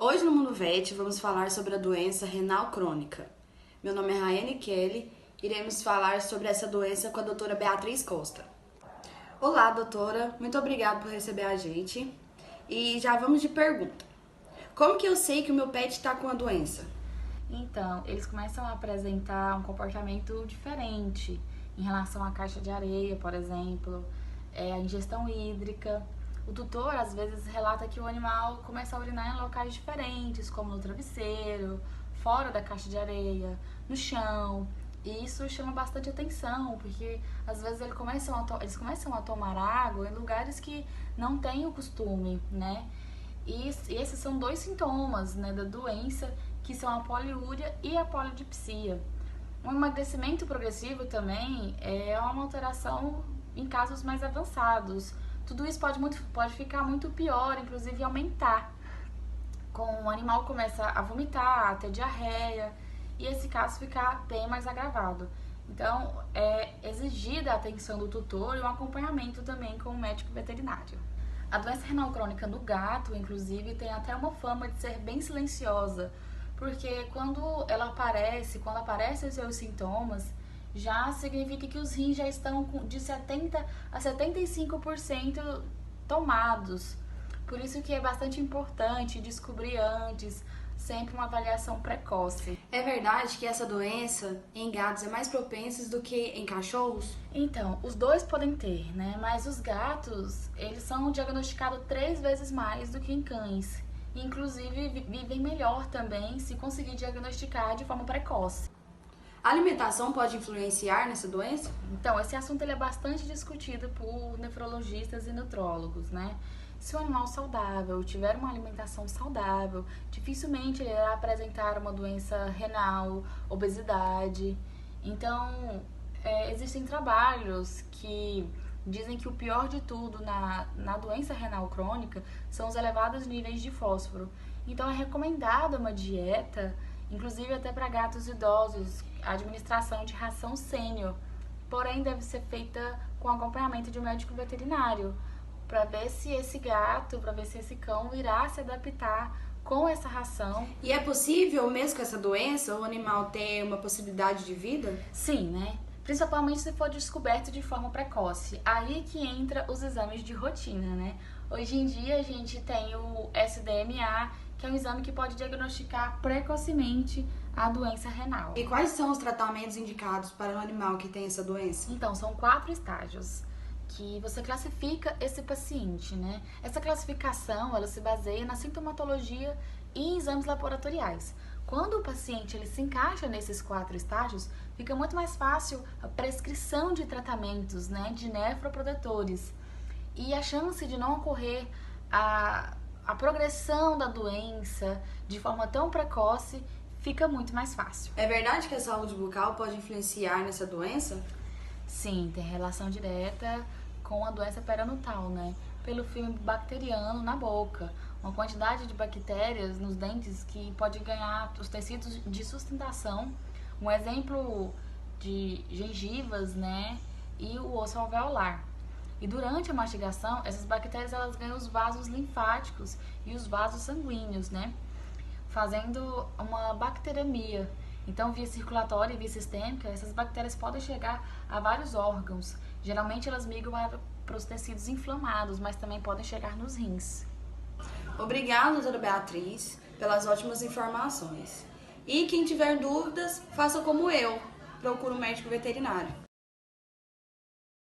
Hoje no Mundo Vet vamos falar sobre a doença renal crônica. Meu nome é Raiane Kelly, iremos falar sobre essa doença com a doutora Beatriz Costa. Olá, doutora, muito obrigada por receber a gente. E já vamos de pergunta. Como que eu sei que o meu pet está com a doença? Então, eles começam a apresentar um comportamento diferente em relação à caixa de areia, por exemplo, a ingestão hídrica. O tutor, às vezes, relata que o animal começa a urinar em locais diferentes, como no travesseiro, fora da caixa de areia, no chão. E isso chama bastante atenção, porque às vezes eles começam a tomar água em lugares que não têm o costume, né? E esses são dois sintomas, né, da doença, que são a poliúria e a polidipsia. Um emagrecimento progressivo também é uma alteração em casos mais avançados. Tudo isso pode ficar muito pior, inclusive aumentar. Com o animal começa a vomitar, a ter diarreia, e esse caso ficar bem mais agravado. Então, é exigida a atenção do tutor e um acompanhamento também com o médico veterinário. A doença renal crônica no gato, inclusive, tem até uma fama de ser bem silenciosa, porque quando aparecem os seus sintomas, já significa que os rins já estão de 70 a 75% tomados. Por isso que é bastante importante descobrir antes, sempre uma avaliação precoce. É verdade que essa doença em gatos é mais propensa do que em cachorros? Então, os dois podem ter, né? Mas os gatos, eles são diagnosticados 3 vezes mais do que em cães. Inclusive, vivem melhor também se conseguir diagnosticar de forma precoce. A alimentação pode influenciar nessa doença? Então, esse assunto ele é bastante discutido por nefrologistas e nutrólogos, né? Se o animal saudável tiver uma alimentação saudável, dificilmente ele irá apresentar uma doença renal, obesidade. Então, existem trabalhos que dizem que o pior de tudo na doença renal crônica são os elevados níveis de fósforo. Então, é recomendada uma dieta, inclusive até para gatos idosos, a administração de ração sênior, porém deve ser feita com acompanhamento de um médico veterinário, para ver se esse cão irá se adaptar com essa ração. E é possível, mesmo com essa doença, o animal ter uma possibilidade de vida? Sim, né? Principalmente se for descoberto de forma precoce. Aí que entra os exames de rotina, né? Hoje em dia a gente tem o SDMA, que é um exame que pode diagnosticar precocemente a doença renal. E quais são os tratamentos indicados para um animal que tem essa doença? Então, são 4 estágios que você classifica esse paciente, né? Essa classificação, ela se baseia na sintomatologia e em exames laboratoriais. Quando o paciente ele se encaixa nesses 4 estágios, fica muito mais fácil a prescrição de tratamentos, né, de nefroprotetores. E a chance de não ocorrer a progressão da doença de forma tão precoce fica muito mais fácil. É verdade que a saúde bucal pode influenciar nessa doença? Sim, tem relação direta com a doença perinatal, né? Pelo filme bacteriano na boca, uma quantidade de bactérias nos dentes que pode ganhar os tecidos de sustentação. Um exemplo de gengivas, né? E o osso alveolar. E durante a mastigação, essas bactérias elas ganham os vasos linfáticos e os vasos sanguíneos, né? Fazendo uma bacteremia. Então, via circulatória e via sistêmica, essas bactérias podem chegar a vários órgãos. Geralmente, elas migram para os tecidos inflamados, mas também podem chegar nos rins. Obrigada, doutora Beatriz, pelas ótimas informações. E quem tiver dúvidas, faça como eu, procure um médico veterinário.